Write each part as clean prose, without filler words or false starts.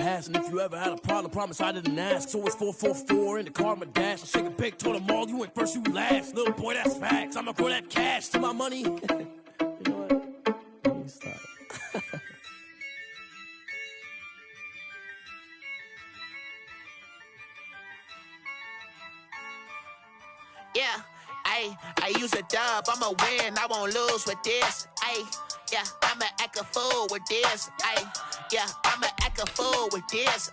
past. And if you ever had a problem, promise I didn't ask. So it's 444 in the car, my dash. I shake a big, told them all, you went first, you last. Little boy, that's facts. I'ma grow that cash to my money. You know what? Let me stop. Yeah, I use a dub, I'ma win, I won't lose with this. Yeah, I'ma act a fool with this. Yeah, I'ma act a fool with this.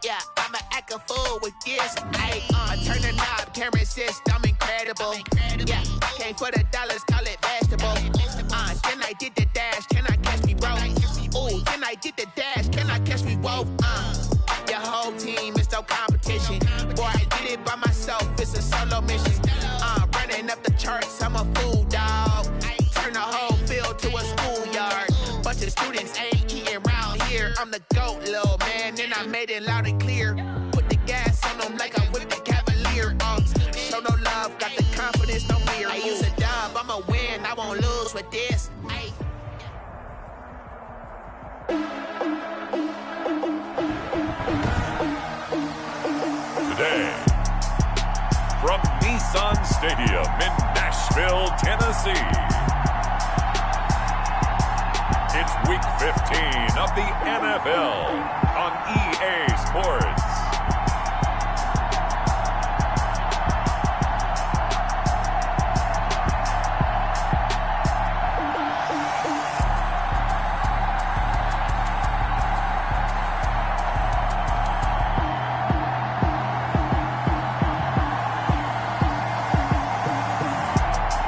Yeah, I'ma act a fool with this. I turn the knob, can't resist, I'm incredible. Yeah, came for the dollars, call it vegetable. Then I did the dash, can I catch me, bro? Ooh, then I did the dash, can I catch me, whoa? Your whole team is no competition. Boy, I did it by myself, it's a solo mission. Running up the charts, I'm a fool, dog. Turn the whole field to a schoolyard. Bunch of students ain't eating round here. I'm the GOAT, little man, and I made it loud and clear. Put the gas on them like I'm with the Cavalier. Show no love, got the confidence, no fear. I use a dub, I'ma win, I won't lose with this. Today, from Nissan Stadium in Nashville, Tennessee, it's Week 15 of the NFL on EA Sports.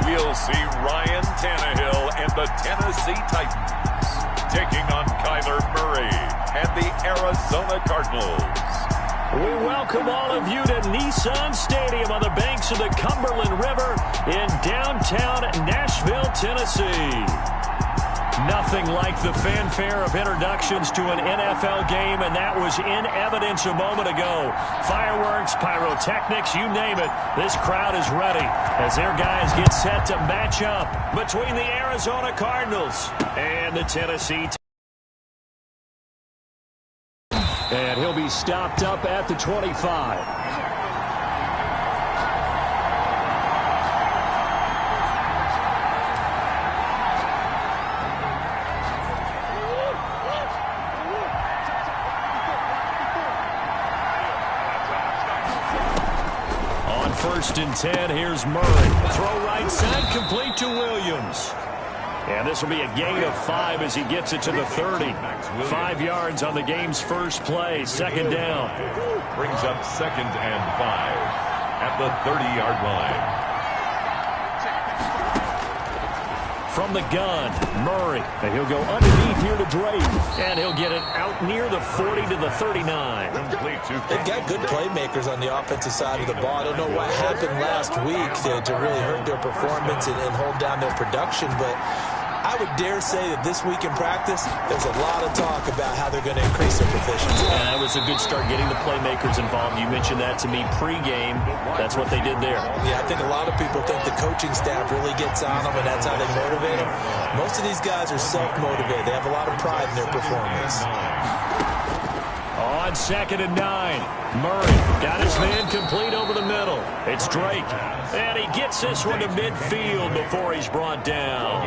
We'll see Ryan Tannehill and the Tennessee Titans taking on Kyler Murray and the Arizona Cardinals. We welcome all of you to Nissan Stadium on the banks of the Cumberland River in downtown Nashville, Tennessee. Nothing like the fanfare of introductions to an NFL game, and that was in evidence a moment ago. Fireworks, pyrotechnics, you name it. This crowd is ready as their guys get set to match up between the Arizona Cardinals and the Tennessee Titans. And he'll be stopped up at the 25. First and 10, here's Murray. Throw right side, complete to Williams. And this will be a gain of 5 as he gets it to the 30. 5 yards on the game's first play, second down. Brings up 2nd and 5 at the 30-yard line. From the gun, Murray. And he'll go underneath here to Drake. And he'll get it out near the 40 to the 39. They've got good playmakers on the offensive side of the ball. I don't know what happened last week to really hurt their performance and hold down their production, but I would dare say that this week in practice, there's a lot of talk about how they're going to increase their proficiency. And that was a good start getting the playmakers involved. You mentioned that to me pregame. That's what they did there. Yeah, I think a lot of people think the coaching staff really gets on them, and that's how they motivate them. Most of these guys are self-motivated. They have a lot of pride in their performance. On 2nd and 9, Murray got his man complete over the middle. It's Drake, and he gets this one to midfield before he's brought down.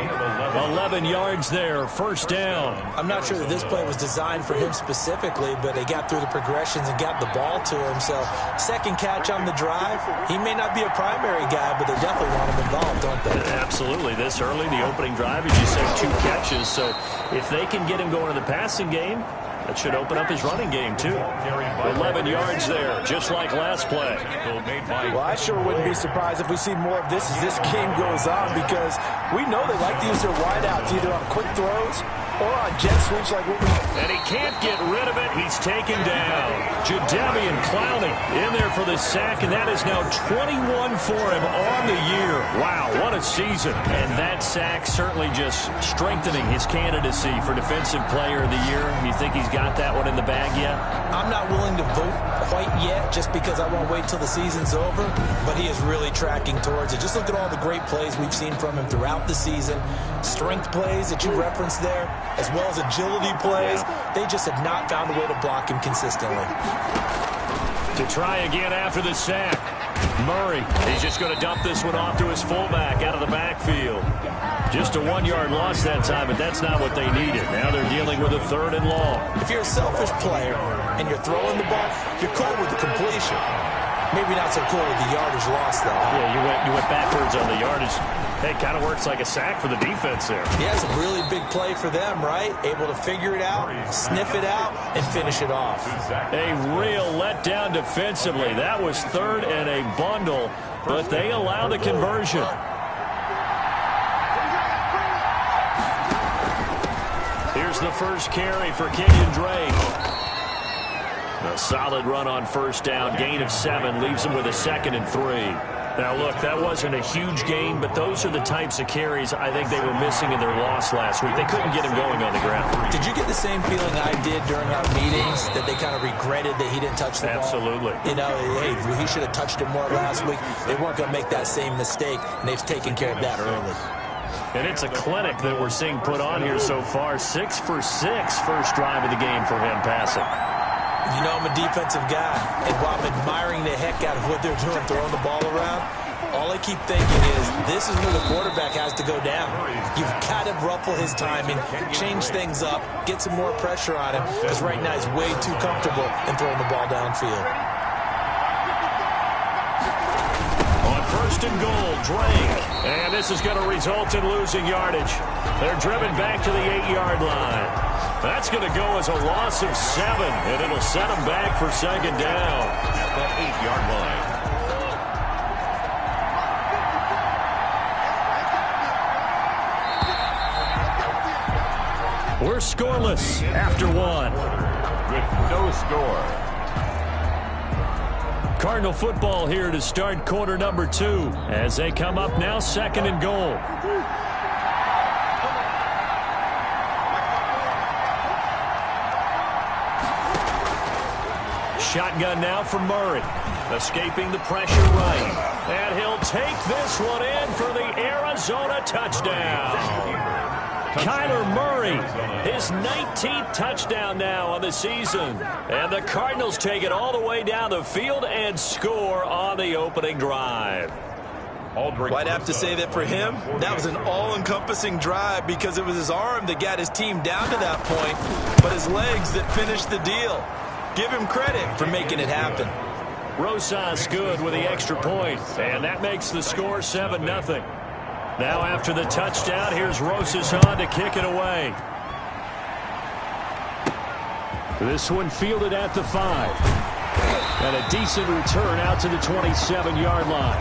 11 yards there, first down. I'm not sure that this play was designed for him specifically, but they got through the progressions and got the ball to him. So, second catch on the drive. He may not be a primary guy, but they definitely want him involved, don't they? Absolutely. This early, the opening drive, as you said, 2 catches. So, if they can get him going in the passing game, that should open up his running game, too. 11 yards there, just like last play. Well, I sure wouldn't be surprised if we see more of this as this game goes on, because we know they like to use their wideouts either on quick throws or on jet sweeps like what we... And he can't get rid of it. He's taken down. Jadarius Davian Clowney in there for the sack, and that is now 21 for him on the year. Wow, what a season. And that sack certainly just strengthening his candidacy for Defensive Player of the Year. You think he's got that one in the bag yet? I'm not willing to vote quite yet just because I won't wait till the season's over, but he is really tracking towards it. Just look at all the great plays we've seen from him throughout the season. Strength plays that you referenced there, as well as agility plays. They just have not found a way to block him consistently. To try again after the sack. Murray, he's just going to dump this one off to his fullback out of the backfield. Just a 1-yard loss that time, but that's not what they needed. Now they're dealing with a 3rd and long. If you're a selfish player and you're throwing the ball, you're cool with the completion. Maybe not so cool with the yardage loss, though. Yeah, you went backwards on the yardage. Hey, kind of works like a sack for the defense there. Yeah, it's a really big play for them, right? Able to figure it out, sniff it out, and finish it off. A real letdown defensively. That was 3rd and a bundle, but they allow the conversion. Here's the first carry for Kenyon Drake. A solid run on 1st down. Gain of 7 leaves him with a 2nd and 3. Now, look, that wasn't a huge gain, but those are the types of carries I think they were missing in their loss last week. They couldn't get him going on the ground. Did you get the same feeling I did during our meetings, that they kind of regretted that he didn't touch the ball? Absolutely. You know, hey, he should have touched it more last week. They weren't going to make that same mistake, and they've taken care of that early. And it's a clinic that we're seeing put on here so far. 6 for 6 first drive of the game for him passing. You know, I'm a defensive guy, and while I'm admiring the heck out of what they're doing, throwing the ball around, all I keep thinking is this is where the quarterback has to go down. You've got to ruffle his timing, change things up, get some more pressure on him, because right now he's way too comfortable in throwing the ball downfield. On 1st and goal, Drake. And this is going to result in losing yardage. They're driven back to the 8-yard line. That's going to go as a loss of 7, and it'll set them back for 2nd down. At the 8-yard line. We're scoreless after 1. With no score. Cardinal football here to start quarter number 2 as they come up now 2nd and goal. Shotgun now for Murray. Escaping the pressure right. And he'll take this one in for the Arizona touchdown. Kyler Murray, his 19th touchdown now on the season. And the Cardinals take it all the way down the field and score on the opening drive. I'd have to say that for him, that was an all-encompassing drive because it was his arm that got his team down to that point, but his legs that finished the deal. Give him credit for making it happen. Rosas good with the extra point, and that makes the score 7-0. Now after the touchdown, here's Rosas on to kick it away. This one fielded at the 5. And a decent return out to the 27-yard line.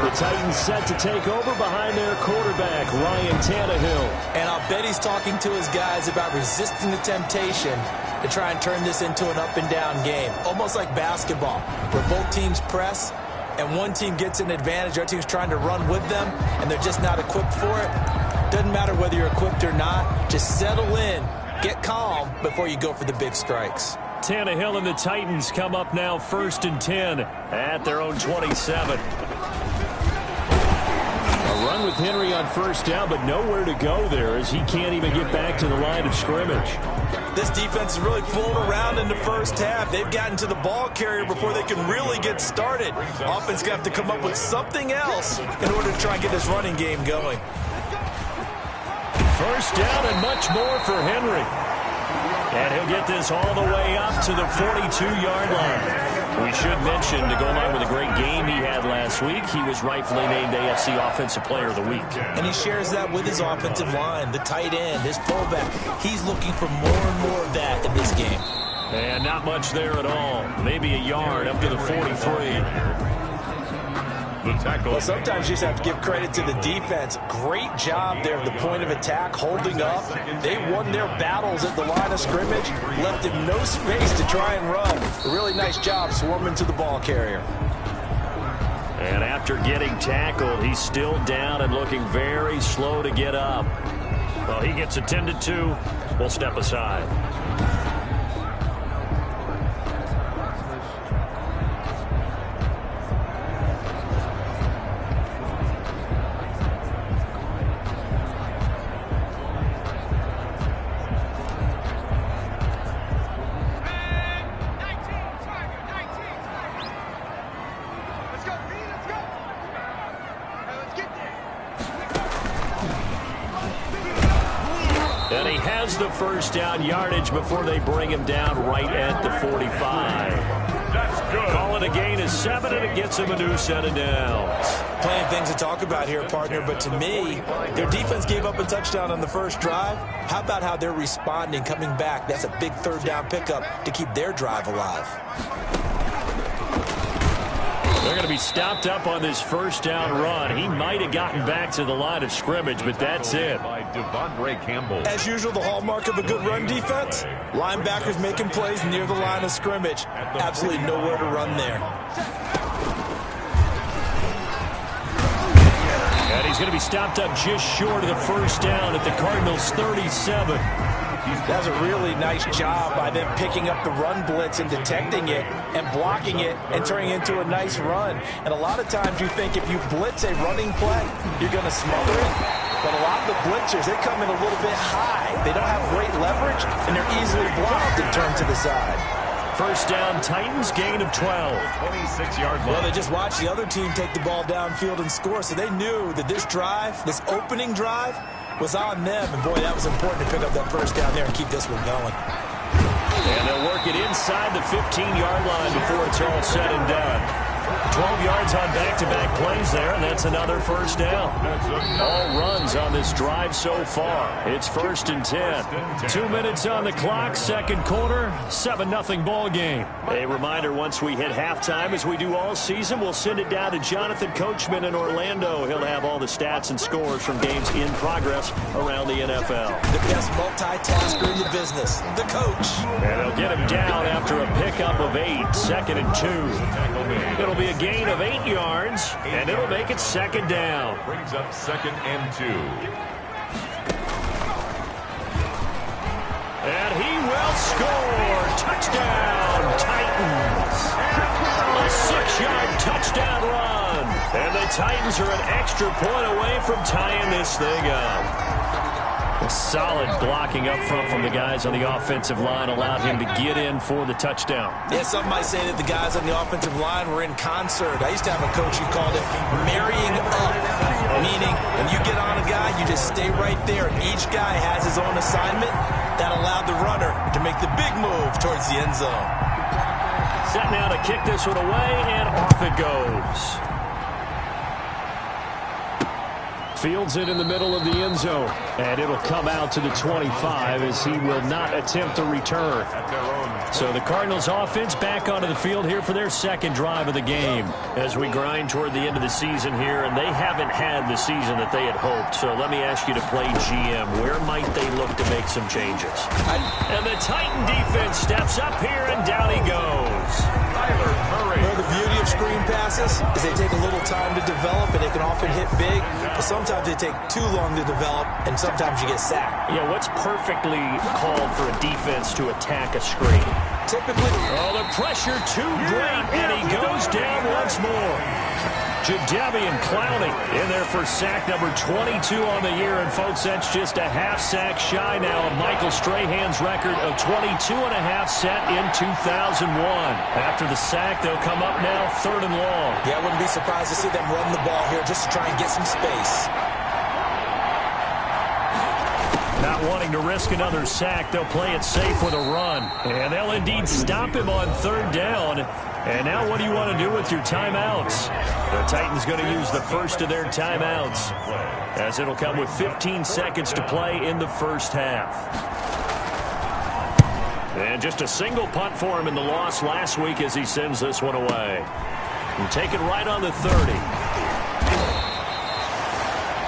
The Titans set to take over behind their quarterback, Ryan Tannehill. And I'll bet he's talking to his guys about resisting the temptation to try and turn this into an up-and-down game. Almost like basketball, where both teams press, and one team gets an advantage. Our team's trying to run with them, and they're just not equipped for it. Doesn't matter whether you're equipped or not. Just settle in, get calm before you go for the big strikes. Tannehill and the Titans come up now 1st and 10 at their own 27. A run with Henry on 1st down, but nowhere to go there as he can't even get back to the line of scrimmage. This defense is really fooling around in the first half. They've gotten to the ball carrier before they can really get started. Offense going to have to come up with something else in order to try and get this running game going. 1st down and much more for Henry. And he'll get this all the way up to the 42-yard line. We should mention, to go along with a great game he had last week, he was rightfully named AFC Offensive Player of the Week. And he shares that with his offensive line, the tight end, his fullback. He's looking for more and more of that in this game. And not much there at all. Maybe a yard up to the 43. The tackle. Well, sometimes you just have to give credit to the defense. Great job there at the point of attack, holding up. They won their battles at the line of scrimmage, left him no space to try and run. A really nice job swarming to the ball carrier. And after getting tackled, he's still down and looking very slow to get up. Well, he gets attended to. We'll step aside. And he has the first down yardage before they bring him down right at the 45. That's good. Call it a gain of 7, and it gets him a new set of downs. Plenty of things to talk about here, partner, but to me, their defense gave up a touchdown on the first drive. How about how they're responding, coming back? That's a big third down pickup to keep their drive alive. They're going to be stopped up on this first down run. He might have gotten back to the line of scrimmage, but that's it. By Devondre Campbell. As usual, the hallmark of a good run defense, linebackers making plays near the line of scrimmage. Absolutely nowhere to run there. And he's going to be stopped up just short of the first down at the Cardinals' 37. That's a really nice job by them picking up the run blitz and detecting it and blocking it and turning it into a nice run. And a lot of times you think if you blitz a running play, you're going to smother it. But a lot of the blitzers, they come in a little bit high. They don't have great leverage, and they're easily blocked and turned to the side. First down, Titans, gain of 12. 26-yard line. Well, they just watched the other team take the ball downfield and score, so they knew that this drive, this opening drive, was on them. And, boy, that was important to pick up that first down there and keep this one going. And they'll work it inside the 15-yard line before it's all said and done. 12 yards on back-to-back plays there, and that's another first down. All runs on this drive so far. It's 1st and 10. 2 minutes on the clock, second quarter, 7-0 ball game. A reminder, once we hit halftime, as we do all season, we'll send it down to Jonathan Coachman in Orlando. He'll have all the stats and scores from games in progress around the NFL. The best multitasker in the business, the coach. And they'll get him down after a pickup of 8, 2nd and 2. It'll be a gain of 8 yards, and it'll make it 2nd down. Brings up 2nd and 2. And he will score. Touchdown, Titans. A 6-yard touchdown run. And the Titans are an extra point away from tying this thing up. A solid blocking up front from the guys on the offensive line allowed him to get in for the touchdown. Yeah, some might say that the guys on the offensive line were in concert. I used to have a coach who called it marrying up, meaning when you get on a guy, you just stay right there, and each guy has his own assignment. That allowed the runner to make the big move towards the end zone. Set now to kick this one away, and off it goes. Fields it in the middle of the end zone, and it'll come out to the 25 as he will not attempt to return. So the Cardinals offense back onto the field here for their 2nd drive of the game as we grind toward the end of the season here, and they haven't had the season that they had hoped. So let me ask you to play GM. Where might they look to make some changes? And the Titan defense steps up here, and down he goes. Well, the beauty of screen passes is they take a little time to develop, and they can often hit big, but sometimes they take too long to develop, and sometimes you get sacked. Yeah, what's perfectly called for a defense to attack a screen? Typically, the pressure too great, and he goes down once more. Jadeveon Clowney in there for sack number 22 on the year, and folks, that's just a half sack shy now of Michael Strahan's record of 22.5 set in 2001. After the sack, they'll come up now 3rd and long. Yeah, I wouldn't be surprised to see them run the ball here just to try and get some space. Not wanting to risk another sack, they'll play it safe with a run. And they'll indeed stop him on 3rd down. And now what do you want to do with your timeouts? The Titans going to use the first of their timeouts, as it'll come with 15 seconds to play in the first half. And just a single punt for him in the loss last week as he sends this one away. And take it right on the 30.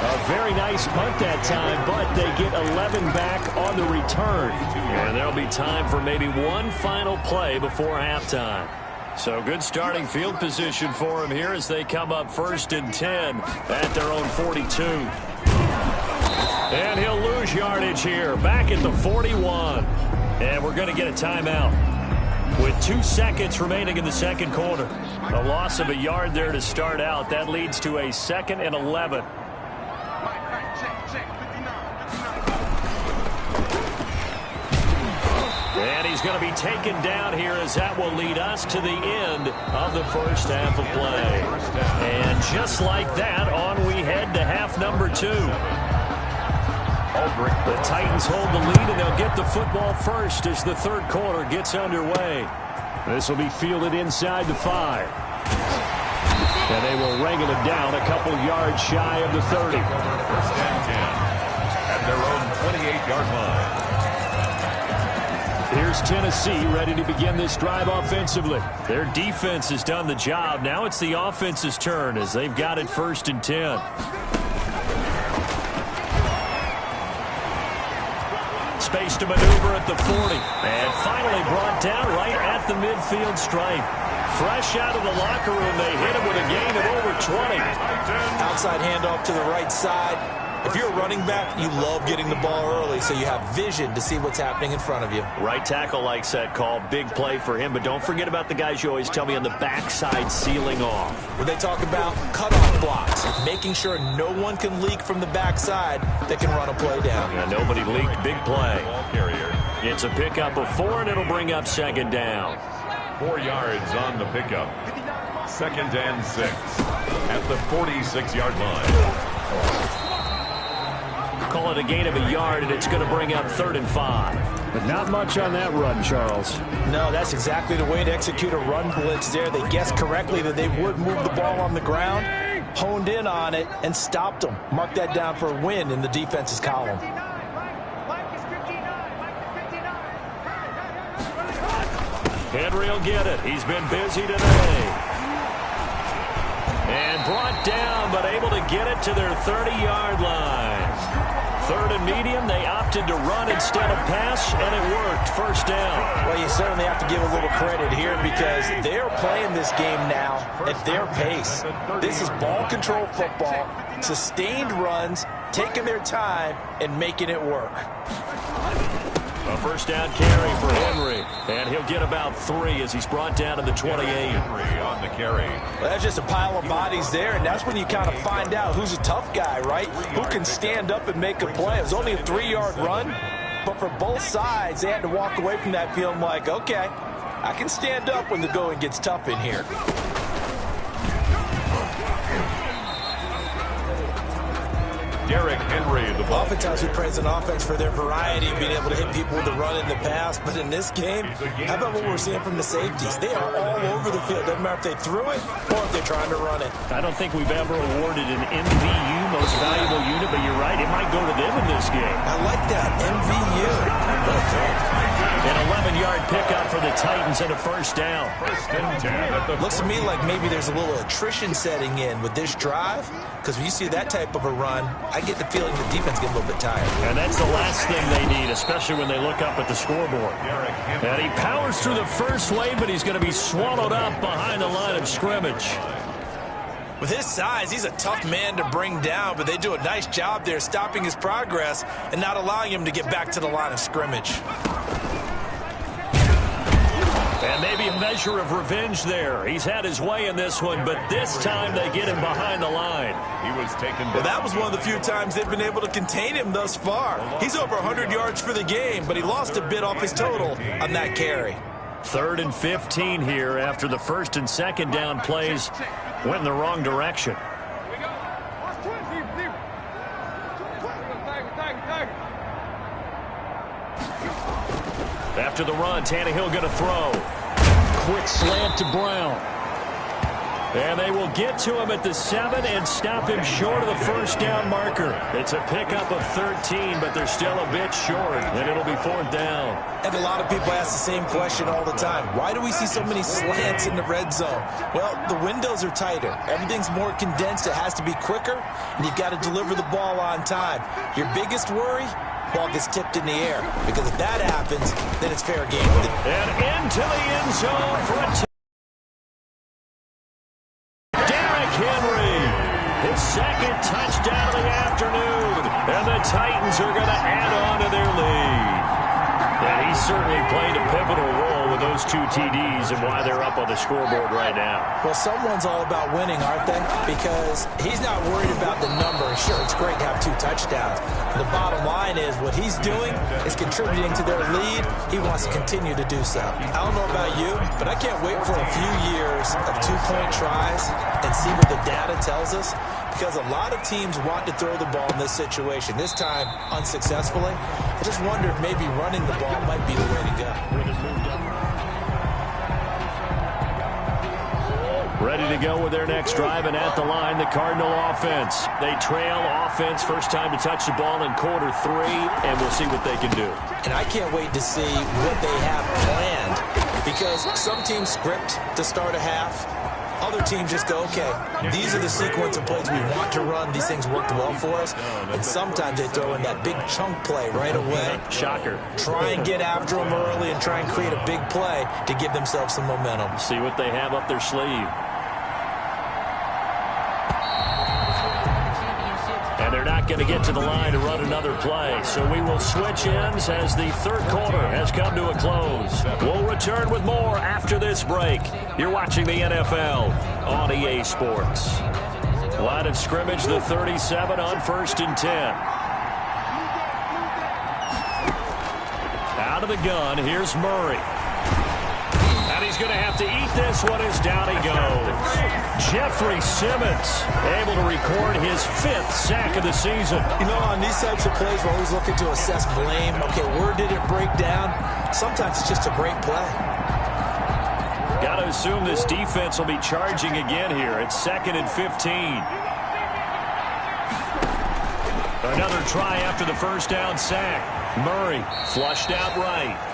A very nice punt that time, but they get 11 back on the return. And there'll be time for maybe one final play before halftime. So good starting field position for him here as they come up 1st and 10 at their own 42. And he'll lose yardage here, back at the 41. And we're going to get a timeout with 2 seconds remaining in the second quarter. A loss of a yard there to start out. That leads to a 2nd and 11. And he's going to be taken down here as that will lead us to the end of the first half of play. And just like that, on we head to half number 2. The Titans hold the lead, and they'll get the football first as the third quarter gets underway. This will be fielded inside the 5. And they will wrangle it down a couple yards shy of the 30. First and 10 at their own 28-yard line. Here's Tennessee ready to begin this drive offensively. Their defense has done the job. Now it's the offense's turn as they've got it 1st and 10. Space to maneuver at the 40. And finally brought down right at the midfield stripe. Fresh out of the locker room, they hit him with a gain of over 20. Outside handoff to the right side. If you're a running back, you love getting the ball early so you have vision to see what's happening in front of you. Right tackle likes that call. Big play for him, but don't forget about the guys you always tell me on the backside sealing off. When they talk about cutoff blocks, making sure no one can leak from the backside that can run a play down. Yeah, nobody leaked. Big play. It's a pickup of 4, and it'll bring up 2nd down. 4 yards on the pickup. 2nd and 6 at the 46-yard line. Call it a gain of a yard, and it's going to bring up 3rd and 5. But not much on that run, Charles. No, that's exactly the way to execute a run blitz there. They guessed correctly that they would move the ball on the ground, honed in on it, and stopped them. Mark that down for a win in the defense's column. Henry will get it. He's been busy today. And brought down, but able to get it to their 30-yard line. 3rd and medium, they opted to run instead of pass, and it worked. 1st down. Well, you certainly have to give a little credit here because they're playing this game now at their pace. This is ball control football, sustained runs, taking their time, and making it work. A 1st down carry for Henry, and he'll get about 3 as he's brought down to the 28. Henry on the carry. Well, that's just a pile of bodies there, and that's when you kind of find out who's a tough guy, right? Who can stand up and make a play. It was only a 3-yard run, but for both sides, they had to walk away from that feeling like, okay, I can stand up when the going gets tough in here. Derrick Henry, the ball. Oftentimes we praise an offense for their variety, being able to hit people with the run in the pass. But in this game, how about what we're seeing from the safeties? They are all over the field. Doesn't matter if they threw it or if they're trying to run it. I don't think we've ever awarded an MVU, most valuable unit, but you're right, it might go to them in this game. I like that, MVU. An 11-yard pickup for the Titans and a 1st down. 1st and 10 at the Looks to me like maybe there's a little attrition setting in with this drive, because when you see that type of a run, I get the feeling the defense gets a little bit tired. And that's the last thing they need, especially when they look up at the scoreboard. And he powers through the first wave, but he's going to be swallowed up behind the line of scrimmage. With his size, he's a tough man to bring down, but they do a nice job there stopping his progress and not allowing him to get back to the line of scrimmage. And maybe a measure of revenge there. He's had his way in this one, but this time they get him behind the line. He was taken down. Well, that was one of the few times they've been able to contain him thus far. He's over 100 yards for the game, but he lost a bit off his total on that carry. 3rd and 15 here after the 1st and 2nd down plays went in the wrong direction. After the run, Tannehill going to throw. Quick slant to Brown. And they will get to him at the 7 and stop him short of the first down marker. It's a pickup of 13, but they're still a bit short, and it'll be 4th down. And a lot of people ask the same question all the time. Why do we see so many slants in the red zone? Well, the windows are tighter. Everything's more condensed. It has to be quicker, and you've got to deliver the ball on time. Your biggest worry? Ball gets tipped in the air, because if that happens, then it's fair game. And into the end zone for a Henry, his second touchdown of the afternoon, and the Titans are going to add on to their lead. And he certainly played a pivotal role with those 2 TDs and why they're up on the scoreboard right now. Well, someone's all about winning, aren't they? Because he's not worried about the number. Sure, it's great to have 2 touchdowns. The bottom line is what he's doing is contributing to their lead. He wants to continue to do so. I don't know about you, but I can't wait for a few years of 2-point tries and see what the data tells us, because a lot of teams want to throw the ball in this situation. This time, unsuccessfully. I just wonder if maybe running the ball might be the way to go. Ready to go with their next drive, and at the line, the Cardinal offense. They trail offense, first time to touch the ball in quarter 3, and we'll see what they can do. And I can't wait to see what they have planned, because some teams script to start a half. Other teams just go, okay, these are the sequence of plays we want to run. These things worked well for us. And sometimes they throw in that big chunk play right away. Shocker. Try and get after them early and try and create a big play to give themselves some momentum. See what they have up their sleeve. And they're not going to get to the line to run another play. So we will switch ends as the 3rd quarter has come to a close. We'll return with more after this break. You're watching the NFL on EA Sports. Line of scrimmage, the 37 on 1st and 10. Out of the gun, here's Murray. And he's going to have to eat this one as down he goes. Jeffrey Simmons able to record his 5th sack of the season. You know, on these types of plays, we're always looking to assess blame. Okay, where did it break down? Sometimes it's just a great play. Got to assume this defense will be charging again here. It's 2nd and 15. Another try after the first down sack. Murray flushed out right.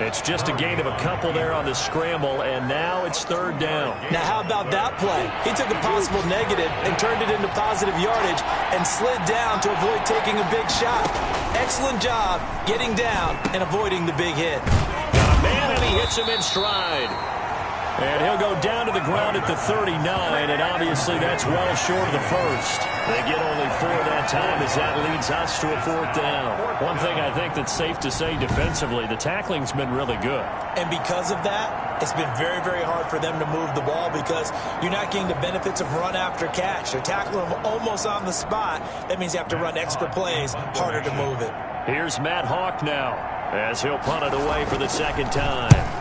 It's just a gain of a couple there on the scramble, and now it's 3rd down. Now, how about that play? He took a possible negative and turned it into positive yardage and slid down to avoid taking a big shot. Excellent job getting down and avoiding the big hit. Got a man, and he hits him in stride. And he'll go down to the ground at the 39, and obviously that's well short of the first. They get only 4 that time as that leads us to a 4th down. One thing I think that's safe to say defensively, the tackling's been really good. And because of that, it's been very, very hard for them to move the ball because you're not getting the benefits of run after catch. They're tackling them almost on the spot. That means you have to run extra plays, harder to move it. Here's Matt Hawk now as he'll punt it away for the 2nd time.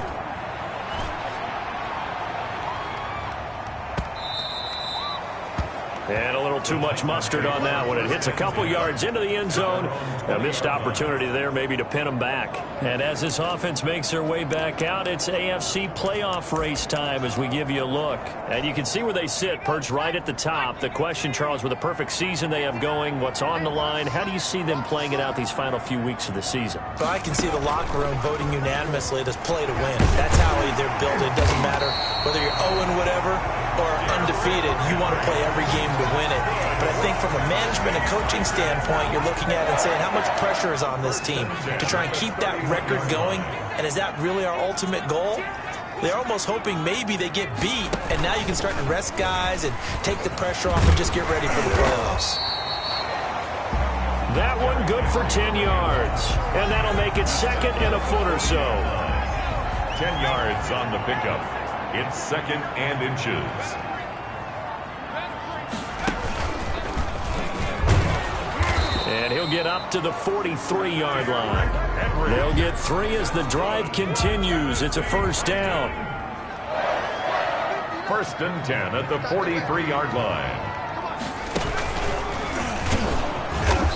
And a little too much mustard on that one. It hits a couple yards into the end zone. A missed opportunity there maybe to pin them back. And as this offense makes their way back out, it's AFC playoff race time as we give you a look. And you can see where they sit, perched right at the top. The question, Charles, with a perfect season they have going, what's on the line, how do you see them playing it out these final few weeks of the season? Well, I can see the locker room voting unanimously to play to win. That's how they're built. It doesn't matter whether you're 0 whatever or undefeated. You want to play every game to win it. But I think from a management and coaching standpoint, you're looking at it and saying how much pressure is on this team to try and keep that record going, and is that really our ultimate goal? They're almost hoping maybe they get beat, and now you can start to rest guys and take the pressure off and just get ready for the playoffs. That one good for 10 yards, and that'll make it 2nd and a foot or so. 10 yards on the pickup. It's 2nd and inches. And he'll get up to the 43-yard line. They'll get 3 as the drive continues. It's a 1st down. 1st and 10 at the 43-yard line.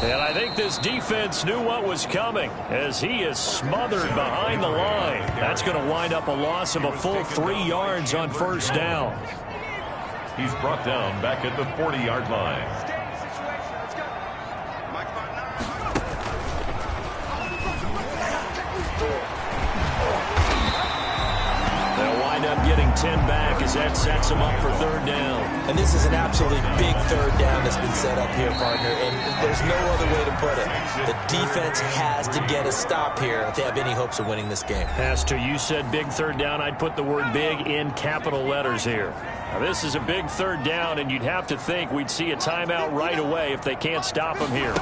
And I think this defense knew what was coming as he is smothered behind the line. That's going to wind up a loss of a full 3 yards on 1st down. He's brought down back at the 40-yard line. They'll wind up getting 10 back as that sets them up for third down. And this is an absolutely big third down that's been set up here, partner, and there's no other way to put it. The defense has to get a stop here if they have any hopes of winning this game. Pastor, you said big third down. I'd put the word big in capital letters here. Now, this is a big third down, and you'd have to think we'd see a timeout right away if they can't stop him here.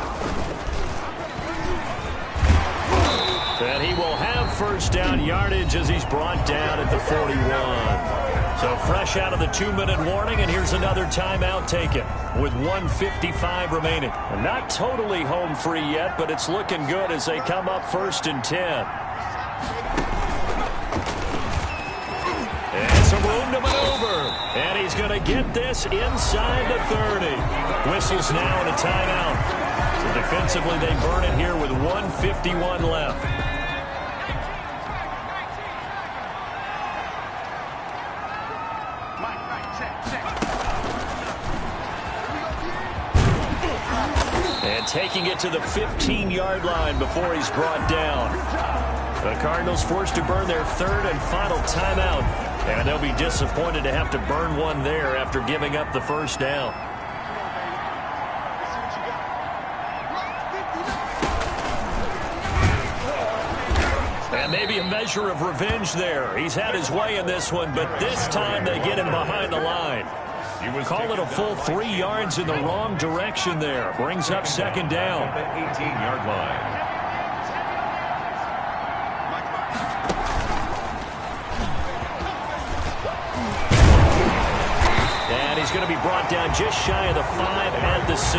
And he will have first down yardage as he's brought down at the 41. So fresh out of the 2-minute warning, and here's another timeout taken with 1:55 remaining. And not totally home free yet, but it's looking good as they come up 1st and 10. And some room to maneuver. And he's going to get this inside the 30. Whistles now and a timeout. So defensively, they burn it here with 1:51 left. And taking it to the 15-yard line before he's brought down. The Cardinals forced to burn their third and final timeout. And they'll be disappointed to have to burn one there after giving up the first down. And maybe a measure of revenge there. He's had his way in this one, but this time they get him behind the line. Call it a full 3 yards in the wrong direction there. Brings up second down. The 18-yard line. And he's going to be brought down just shy of the 5 at the 6.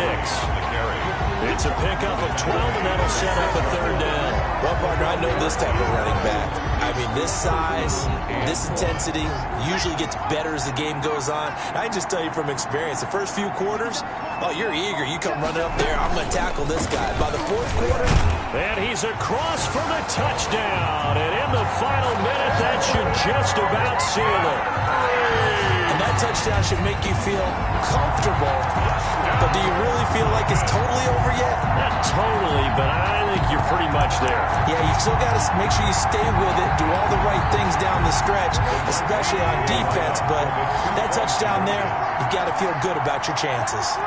It's a pickup of 12, and that'll set up a third down. Well, partner, I know this type of running back. I mean, this size, this intensity usually gets better as the game goes on. And I can just tell you from experience, the first few quarters, oh, you're eager. You come running up there, I'm going to tackle this guy. By the fourth quarter, and he's across for the touchdown. And in the final minute, that should just about seal it. and that touchdown should make you feel comfortable. But do you really feel like it's totally over yet? Not totally, but I think you're pretty much there. Yeah, you still got to make sure you stay with it, do all the right things down the stretch, especially on defense. But that touchdown there, you've got to feel good about your chances.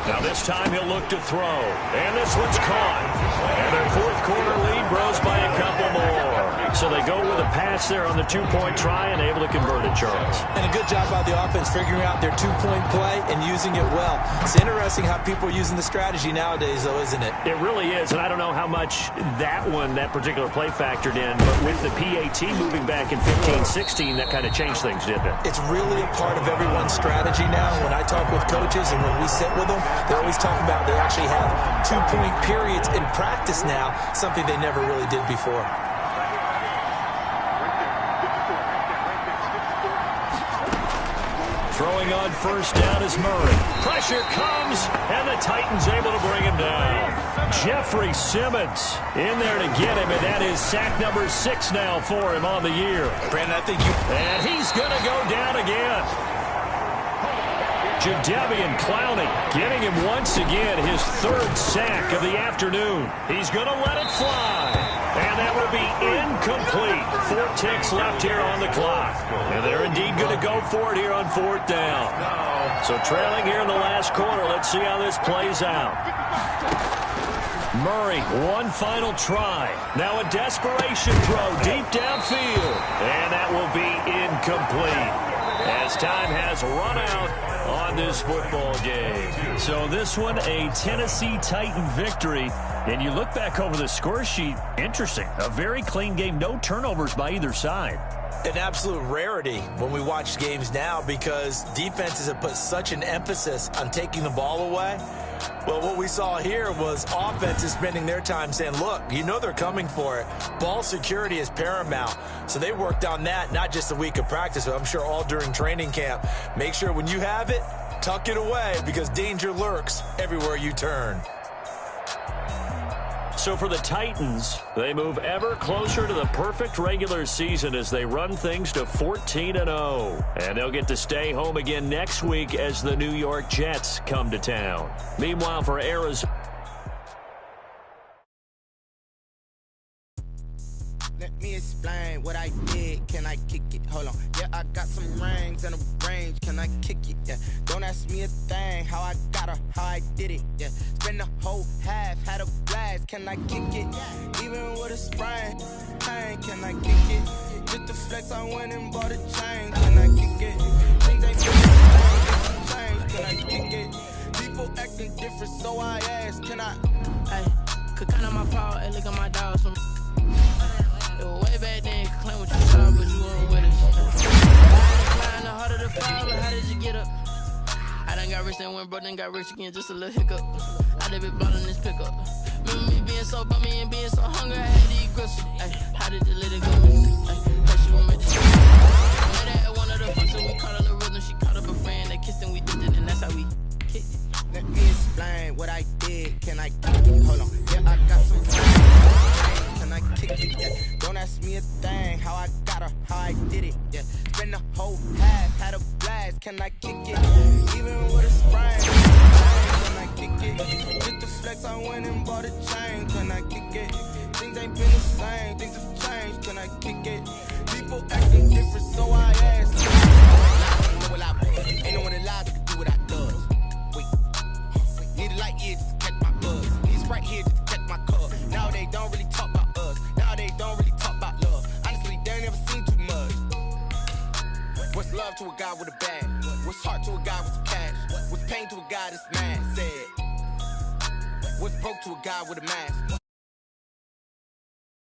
Now this time he'll look to throw. And this one's caught. And their fourth quarter lead grows by a couple more. So they go with a pass there on the two-point try and able to convert it, Charles. And a good job by the offense figuring out their two-point play and using it well. It's interesting how people are using the strategy nowadays, though, isn't it? It really is, and I don't know how much that particular play factored in, but with the PAT moving back in 15-16, that kind of changed things, didn't it? It's really a part of everyone's strategy now. When I talk with coaches and when we sit with them, they always talk about they actually have two-point periods in practice now, something they never really did before. Throwing on first down is Murray. Pressure comes, and the Titans able to bring him down. Jeffrey Simmons in there to get him, and that is sack number 6 now for him on the year. Brandon, I think you... And he's going to go down again. Jadeveon Clowney getting him once again his third sack of the afternoon. He's going to let it fly. And that will be incomplete. 4 ticks left here on the clock. And they're indeed going to go for it here on 4th down. So trailing here in the last quarter. Let's see how this plays out. Murray, one final try. Now a desperation throw deep downfield. And that will be incomplete, as time has run out on this football game. So this one, a Tennessee Titan victory. And you look back over the score sheet, interesting. A very clean game, no turnovers by either side. An absolute rarity when we watch games now because defenses have put such an emphasis on taking the ball away. Well, what we saw here was offenses spending their time saying, look, you know they're coming for it. Ball security is paramount. So they worked on that, not just a week of practice, but I'm sure all during training camp. Make sure when you have it, tuck it away because danger lurks everywhere you turn. So for the Titans, they move ever closer to the perfect regular season as they run things to 14-0. And they'll get to stay home again next week as the New York Jets come to town. Meanwhile, for Arizona, let me explain what I did. Can I kick it? Hold on. Yeah, I got some rings and a range. Can I kick it? Yeah. Don't ask me a thing. How I got her, how I did it. Yeah. Spend the whole half, had a blast. Can I kick it? Even with a sprain. Hey, can I kick it? Just the flex, I went and bought a chain. Can I kick it? Things ain't been change. Can I kick it? People acting different, so I ask. Can I? Hey, could count on my power and look at my dogs. Way back then, you could claim what you saw, but you weren't with us. Climb the heart of the fire, but how did you get up? I done got rich, then went broke, then got rich again, just a little hiccup. I did be ballin' this pickup. Remember me being so bummy and being so hungry, I had to eat gristle. Ay, how did you let it go? Ay, she was meant to see. Met her at one of the functions, we caught a little rhythm. She caught up a friend, they kissed and we did it, and that's how we kicked it. Let me explain what I did. Can I kick it? Hold on. Yeah, I got some Can I kick it? Yeah. Don't ask me a thing. How I got her, how I did it. Yeah. Spend the whole half, had a blast. Can I kick it? Even with a sprain. Can I kick it? Just the flex, I went and bought a chain. Can I kick it? Things ain't been the same. Things have changed. Can I kick it? People acting different, so I ask. Ain't no one alive that can do what I does. Need a light year just to catch my buzz. He's right here just to catch my cup. Now they don't really talk about us. Now they don't really talk about love. Honestly, they ain't never seen too much. What's love to a guy with a bag? What's heart to a guy with some cash? What's pain to a guy that's mad? Said. What's broke to a guy with a mask?